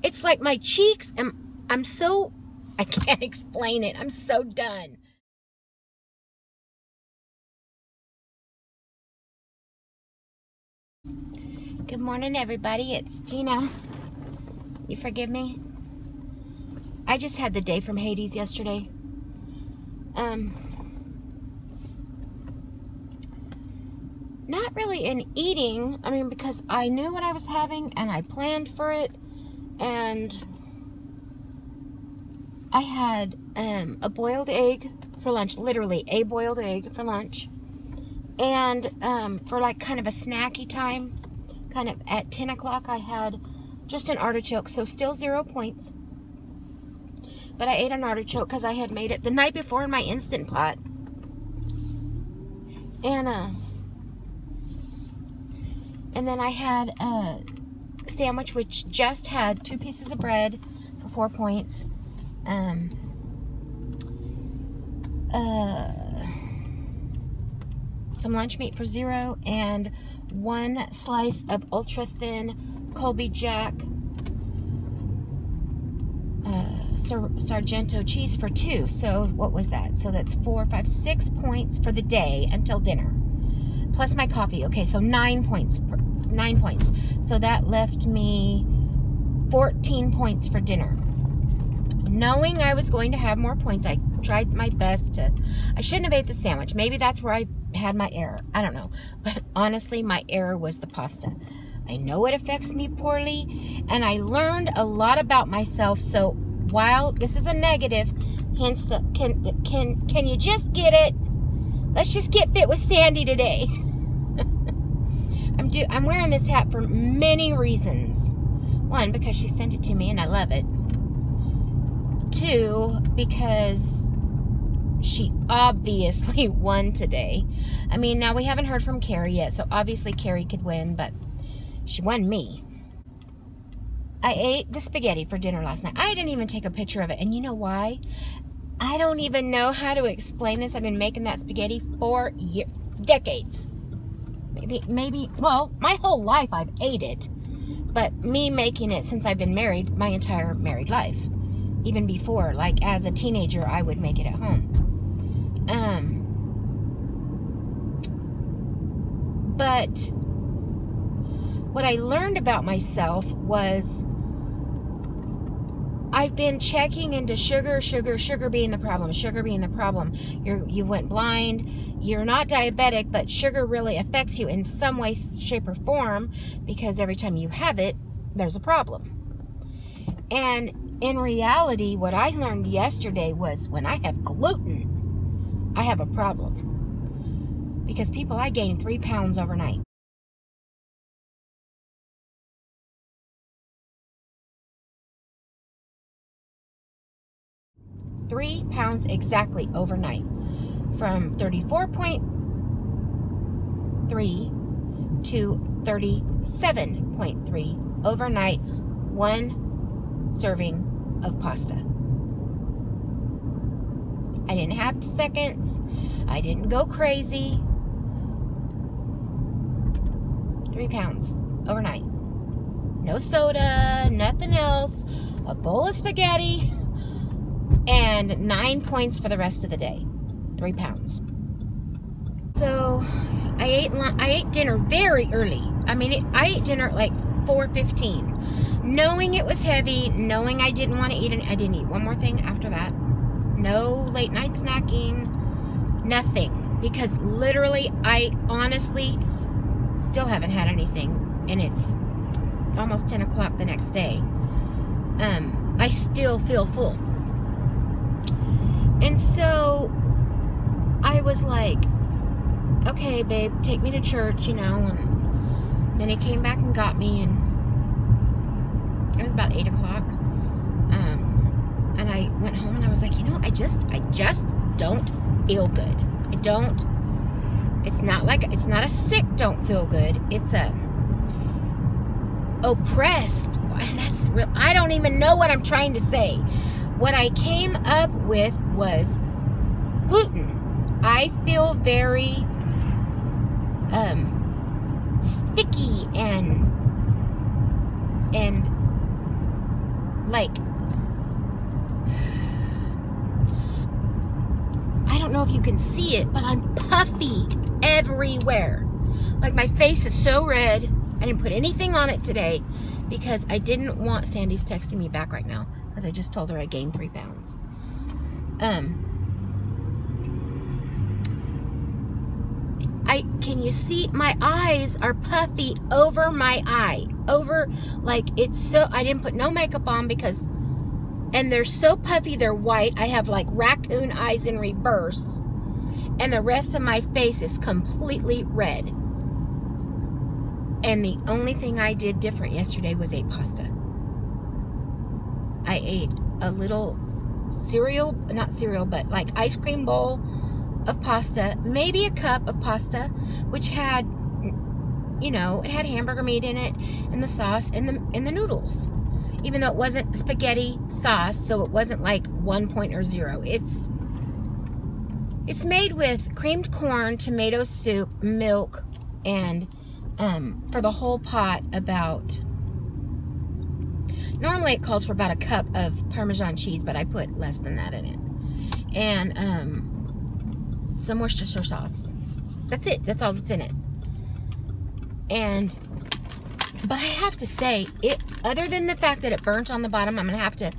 It's like my cheeks, I'm so, I can't explain it. I'm so done. Good morning, everybody. It's Gina. You forgive me? I just had the day from Hades yesterday. Not really in eating. I mean, because I knew what I was having and I planned for it. And I had a boiled egg for lunch. Literally a boiled egg for lunch. And for like kind of a snacky time, kind of at 10 o'clock, I had just an artichoke. So still 0 points. But I ate an artichoke because I had made it the night before in my Instant Pot. And then I had a sandwich which just had 2 pieces of bread for 4 points. Some lunch meat for 0, and 1 slice of ultra thin Colby Jack Sargento cheese for 2. So what was that? So that's 4, 5, 6 points for the day until dinner, plus my coffee. Okay, so 9 points. 9 points. So that left me 14 points for dinner. Knowing I was going to have more points, I tried my best to. I shouldn't have ate the sandwich. Maybe that's where I had my error. I don't know. But honestly, my error was the pasta. I know it affects me poorly, and I learned a lot about myself. So while this is a negative, hence the can you just get it? Let's just get fit with Sandy today. I'm wearing this hat for many reasons. 1, because she sent it to me and I love it. 2, because she obviously won today. I mean, now we haven't heard from Carrie yet, so obviously Carrie could win, but she won me. I ate the spaghetti for dinner last night. I didn't even take a picture of it, and you know why? I don't even know how to explain this. I've been making that spaghetti for decades. Maybe, well, my whole life I've ate it, but me making it since I've been married, my entire married life. Even before, like as a teenager, I would make it at home. But what I learned about myself was I've been checking into sugar being the problem, sugar being the problem. You went blind. You're not diabetic, but sugar really affects you in some way, shape, or form, because every time you have it, there's a problem. And in reality, what I learned yesterday was when I have gluten, I have a problem. Because people, I gained 3 pounds overnight. Three pounds exactly overnight. From 34.3 to 37.3 overnight. 1 serving of pasta. I didn't have seconds. I didn't go crazy. 3 pounds overnight. No soda, nothing else. A bowl of spaghetti. And 9 points for the rest of the day. 3 pounds. So I ate dinner very early. I mean, I ate dinner at like 4:15, knowing it was heavy, knowing I didn't want to eat. I didn't eat one more thing after that. No late night snacking, nothing, because literally, I honestly still haven't had anything, and it's almost 10 o'clock the next day. I still feel full. And so I was like, okay, babe, take me to church, you know. And then he came back and got me, and it was about 8 o'clock. And I went home and I was like, you know, I just don't feel good. It's not a sick don't feel good. It's a oppressed. That's real. I don't even know what I'm trying to say. What I came up with was gluten. I feel very sticky and like, I don't know if you can see it, but I'm puffy everywhere. Like, my face is so red. I didn't put anything on it today because I didn't want Sandy's texting me back right now because I just told her I gained 3 pounds. Can you see my eyes are puffy over my eye, over, like, it's so, I didn't put no makeup on because, and they're so puffy, they're white. I have like raccoon eyes in reverse, and the rest of my face is completely red. And the only thing I did different yesterday was ate pasta. I ate a little cereal, not cereal, but like ice cream bowl of pasta, maybe a cup of pasta, which had, you know, it had hamburger meat in it, and the sauce, and the noodles. Even though it wasn't spaghetti sauce, so it wasn't like 1.0. It's made with creamed corn, tomato soup, milk, and for the whole pot, about, normally it calls for about a cup of Parmesan cheese, but I put less than that in it. And some Worcestershire sauce. That's it. That's all that's in it. But I have to say, other than the fact that it burnt on the bottom, I'm going to have to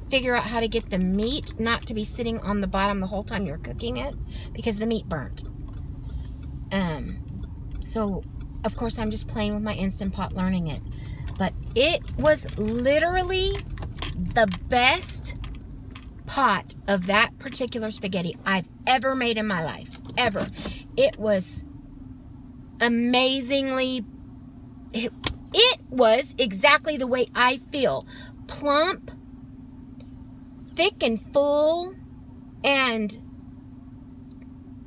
figure out how to get the meat not to be sitting on the bottom the whole time you're cooking it, because the meat burnt. So, of course, I'm just playing with my Instant Pot, learning it. But it was literally the best pot of that particular spaghetti I've ever made in my life. Ever. It was amazingly... It was exactly the way I feel. Plump, thick and full, and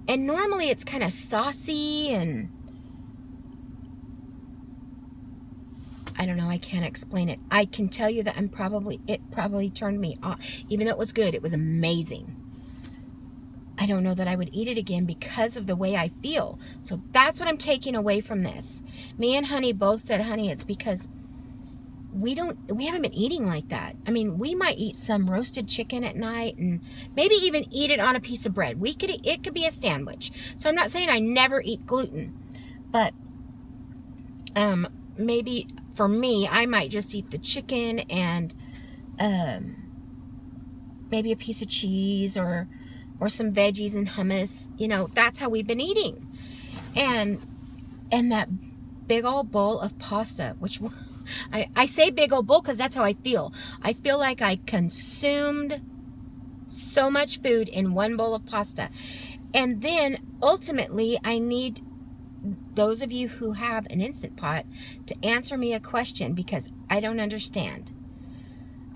normally it's kind of saucy, and I don't know, I can't explain it. I can tell you that it probably turned me off. Even though it was good, it was amazing. I don't know that I would eat it again because of the way I feel. So that's what I'm taking away from this. Me and Honey both said, honey, it's because we haven't been eating like that. I mean, we might eat some roasted chicken at night and maybe even eat it on a piece of bread. It could be a sandwich. So I'm not saying I never eat gluten, but maybe for me, I might just eat the chicken and maybe a piece of cheese or some veggies and hummus. You know, that's how we've been eating. And that big old bowl of pasta, which I say big old bowl because that's how I feel. I feel like I consumed so much food in one bowl of pasta. And then ultimately I need those of you who have an Instant Pot to answer me a question, because I don't understand.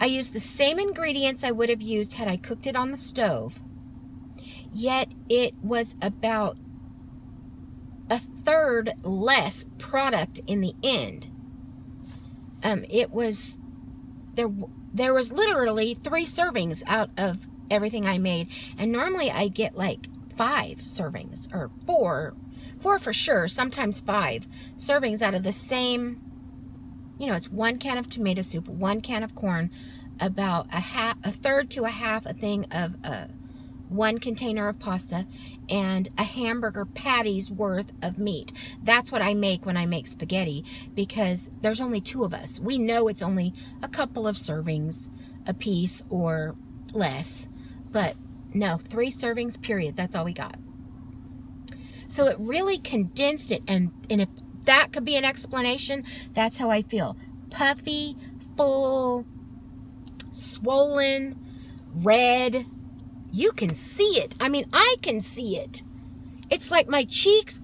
I used the same ingredients I would have used had I cooked it on the stove, yet it was about a third less product in the end. It was, there was literally 3 servings out of everything I made, and normally I get like 5 servings, or 4 for sure, sometimes 5 servings out of the same, you know, it's 1 can of tomato soup, 1 can of corn, about a third to a half a thing of 1 container of pasta, and a hamburger patty's worth of meat. That's what I make when I make spaghetti, because there's only 2 of us. We know it's only a couple of servings a piece or less, but no, 3 servings, period. That's all we got. So it really condensed it, and if that could be an explanation, that's how I feel. Puffy, full, swollen, red. You can see it. I mean, I can see it. It's like my cheeks,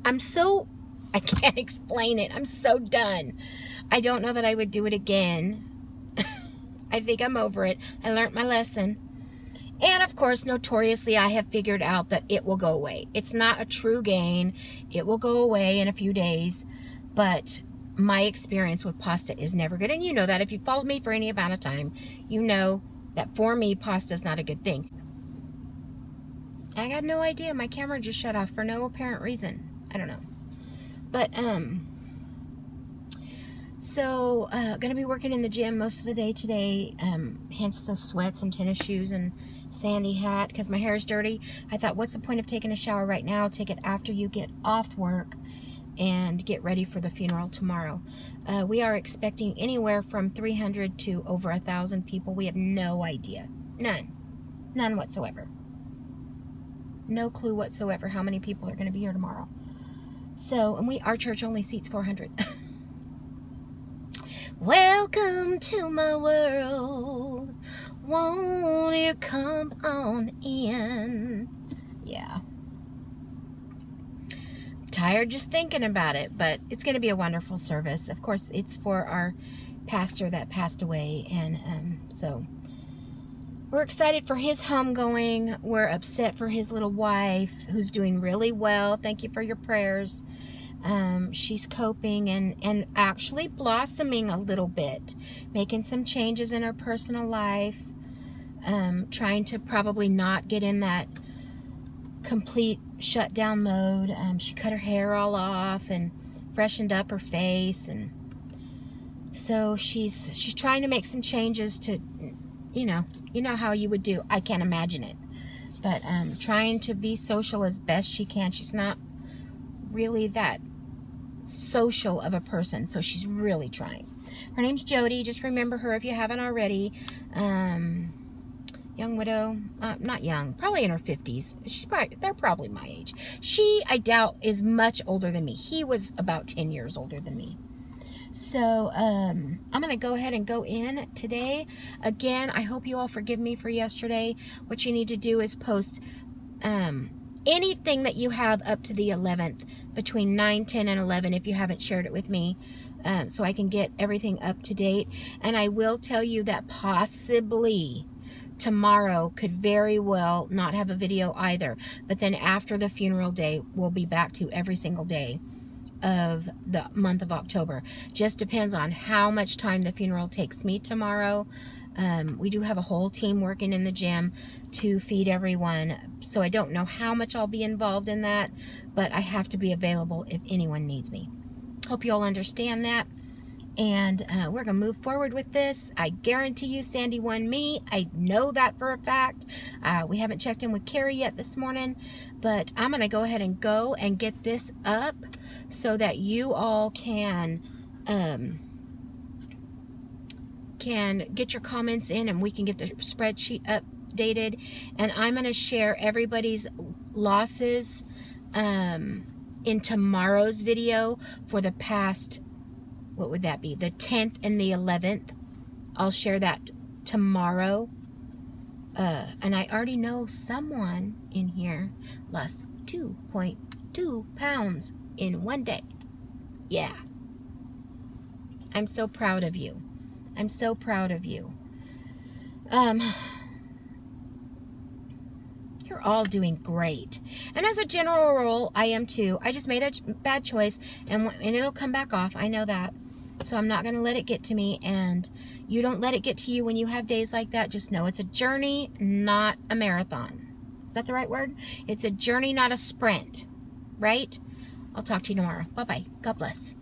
I'm so, I can't explain it. I'm so done. I don't know that I would do it again. I think I'm over it. I learned my lesson. And of course, notoriously, I have figured out that it will go away. It's not a true gain. It will go away in a few days. But my experience with pasta is never good. And you know that. If you followed me for any amount of time, you know that for me, pasta is not a good thing. I got no idea. My camera just shut off for no apparent reason. I don't know. But, So, gonna be working in the gym most of the day today, hence the sweats and tennis shoes and sandy hat, because my hair is dirty. I thought, what's the point of taking a shower right now? Take it after you get off work and get ready for the funeral tomorrow. We are expecting anywhere from 300 to over 1,000 people. We have no idea. None whatsoever. No clue whatsoever how many people are going to be here tomorrow. So, and our church only seats 400. Welcome to my world. Won't you come on in? Yeah. I'm tired just thinking about it, but it's going to be a wonderful service. Of course, it's for our pastor that passed away, and so we're excited for his homegoing. We're upset for his little wife, who's doing really well. Thank you for your prayers. She's coping and actually blossoming a little bit, making some changes in her personal life, trying to probably not get in that complete shutdown mode. She cut her hair all off and freshened up her face, and so she's trying to make some changes to, you know how you would do. I can't imagine it, but trying to be social as best she can. She's not really that social of a person, so she's really trying. Her name's Jody. Just remember her if you haven't already. Young widow, not young, probably in her 50s. They're probably my age. She, I doubt, is much older than me. He was about 10 years older than me. So, I'm going to go ahead and go in today. Again, I hope you all forgive me for yesterday. What you need to do is post anything that you have up to the 11th, between 9, 10, and 11, if you haven't shared it with me, so I can get everything up to date. And I will tell you that possibly tomorrow could very well not have a video either. But then after the funeral day, we'll be back to every single day of the month of October. Just depends on how much time the funeral takes me tomorrow. We do have a whole team working in the gym to feed everyone, so I don't know how much I'll be involved in that, but I have to be available if anyone needs me. Hope you all understand that, and we're gonna move forward with this. I guarantee you Sandy won me. I know that for a fact. We haven't checked in with Carrie yet this morning, but I'm gonna go ahead and get this up so that you all can get your comments in, and we can get the spreadsheet updated. And I'm going to share everybody's losses in tomorrow's video for the past, what would that be, the 10th and the 11th. I'll share that tomorrow. And I already know someone in here lost 2.2 pounds in one day. Yeah. I'm so proud of you. I'm so proud of you. You're all doing great. And as a general rule, I am too. I just made a bad choice, and it'll come back off. I know that. So I'm not going to let it get to me, and you don't let it get to you when you have days like that. Just know it's a journey, not a marathon. Is that the right word? It's a journey, not a sprint. Right? I'll talk to you tomorrow. Bye-bye. God bless.